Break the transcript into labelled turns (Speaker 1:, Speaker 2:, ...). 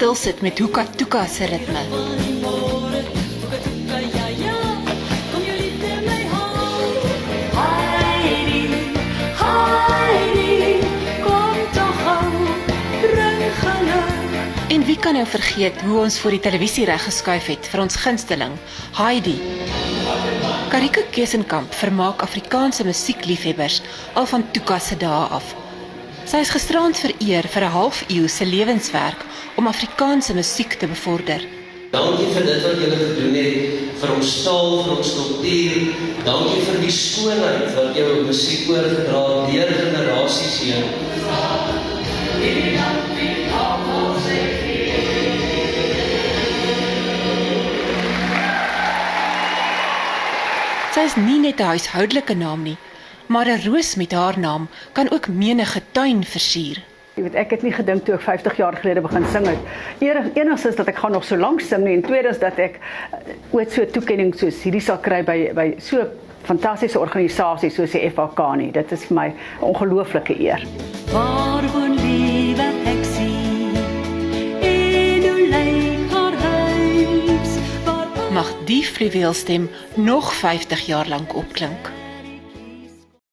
Speaker 1: stilsit met Hoeka Toeka se ritme. En wie kan nou vergeet hoe ons voor die televisie reggeskuif het vir ons gunsteling, Heidi. Karike Kesenkamp vermaak Afrikaanse musiekliefhebbers al van Toeka se dae af. Sy is gisterand vereer vir 'n halfuur se lewenswerk om Afrikaanse musiek te bevorder.
Speaker 2: Dankie vir dit wat julle gedoen het, vir ons taal, vir ons kultuur. Dankie vir die skoonheid wat jou musiek oorgedra het deur generasies heen.
Speaker 1: Sy is nie net 'n huishoudelike naam nie, maar 'n roos met haar naam kan ook menige tuin versier.
Speaker 3: Jy weet, ek het nie gedink toe ek 50 jaar gelede begin sing het. Enigstens dat ek gaan nog so lank sing nie, en tweedens dat ek ooit so 'n toekenning soos hierdie sal kry by so 'n fantastiese organisasie soos die FHK nie. Dit is vir my 'n ongelooflike eer.
Speaker 4: Waar woon liewe Heksie, en hoe lyk haar huis?
Speaker 1: Mag die fluweelstem nog 50 jaar lank opklink.